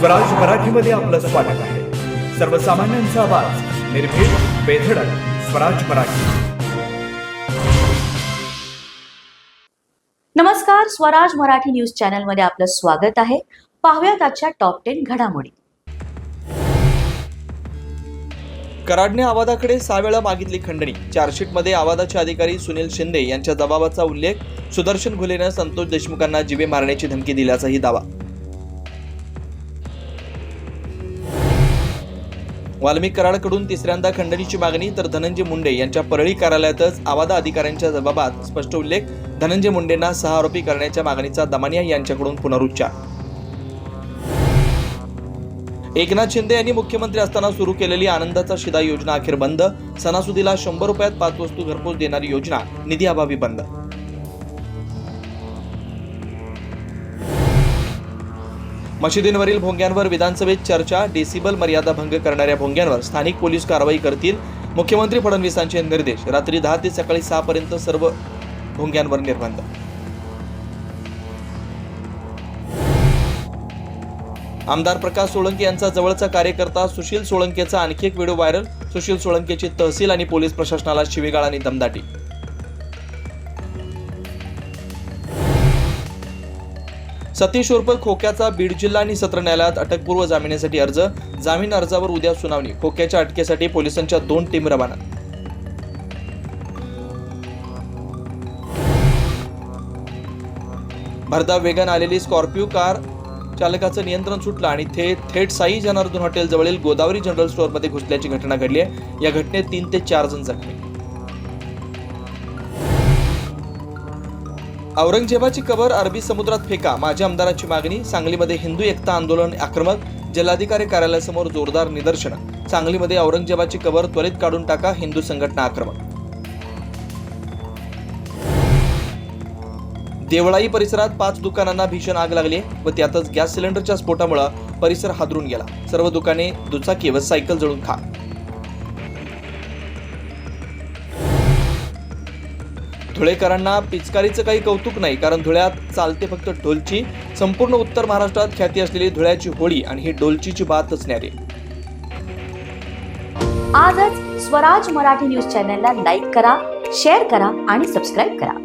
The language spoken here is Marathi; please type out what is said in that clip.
स्वराज मराठीमध्ये आपलं स्वागत आहे। सर्वसामान्यांचा आवाज, निर्भीड, बेधडक, स्वराज मराठी। नमस्कार, स्वराज मराठी न्यूज चॅनल मध्ये आपलं स्वागत आहे। पाहूयात आजच्या टॉप 10 घडामोडी। कराडने आवादाकडे 6 वेळा मागितली खंडणी। चार्जशीटमध्ये आवादाचे अधिकारी सुनील शिंदे यांच्या जबाबाचा उल्लेख। सुदर्शन घुलेनं संतोष देशमुखांना जीवे मारण्याची धमकी दिल्याचाही दावा। वाल्मिक कराडकडून तिसऱ्यांदा खंडणीची मागणी, तर धनंजय मुंडे यांच्या परळी कार्यालयातच आवादा अधिकाऱ्यांच्या जबाबात स्पष्ट उल्लेख। धनंजय मुंडेंना 6 आरोपी करण्याच्या मागणीचा दमानिया यांच्याकडून पुनरुच्चार। एकनाथ शिंदे यांनी मुख्यमंत्री असताना सुरू केलेली आनंदाचा शिदा योजना अखेर बंद। सणासुदीला 100 रुपयात 5 वस्तू घरपोच देणारी योजना निधी अभावी बंद। मशिदींवरील भोंग्यांवर विधानसभेत चर्चा। डेसिबल मर्यादा भंग करणाऱ्या भोंग्यांवर स्थानिक पोलीस कारवाई करतील। मुख्यमंत्री फडणवीसांचे निर्देश। रात्री 10 ते सकाळी 6 पर्यंत सर्व भोंग्यांवर निर्बंध। आमदार प्रकाश सोळंके यांचा जवळचा कार्यकर्ता सुशील सोळंकेचा आणखी एक व्हिडिओ व्हायरल। सुशील सोळंकेची तहसील आणि पोलीस प्रशासनाला शिवीगाळ आणि दमदाटी। सतीश उर्फ खोक्याचा बीड जिल्हा आणि सत्र न्यायालयात अटकपूर्व जामिनासाठी अर्ज। जामीन अर्जावर उद्या सुनावणी। खोक्याच्या अटकेसाठी पोलिसांच्या 2 टीम रवाना। भरधाव वेगाने आलेली स्कॉर्पिओ कार चालकाचं नियंत्रण सुटलं आणि थेट साई जनार्दन हॉटेल जवळील गोदावरी जनरल स्टोअरमध्ये घुसल्याची घटना घडली आहे। या घटनेत 3 ते 4 जण जखमी। औरंगजेबाची कबर अरबी समुद्रात फेका, माजी आमदारांची मागणी। सांगलीमध्ये हिंदू एकता आंदोलन आक्रमक। जिल्हाधिकारी कार्यालयासमोर जोरदार निदर्शनं। सांगलीमध्ये औरंगजेबाची कबर त्वरित काढून टाका, हिंदू संघटना आक्रमक। देवळाई परिसरात 5 दुकानांना भीषण आग लागली व त्यातच गॅस सिलेंडरच्या स्फोटामुळे परिसर हादरून गेला। सर्व दुकाने, दुचाकी व सायकल जळून खाक। धुळेकरांना पिचकारीचं काही कौतुक नाही, कारण धुळ्यात चालते फक्त ढोलची। संपूर्ण उत्तर महाराष्ट्रात ख्याती असलेली धुळ्याची होळी आणि ही ढोलचीची बातच न्यारी। आजच स्वराज मराठी न्यूज चॅनलला लाईक करा, शेअर करा आणि सबस्क्राईब करा।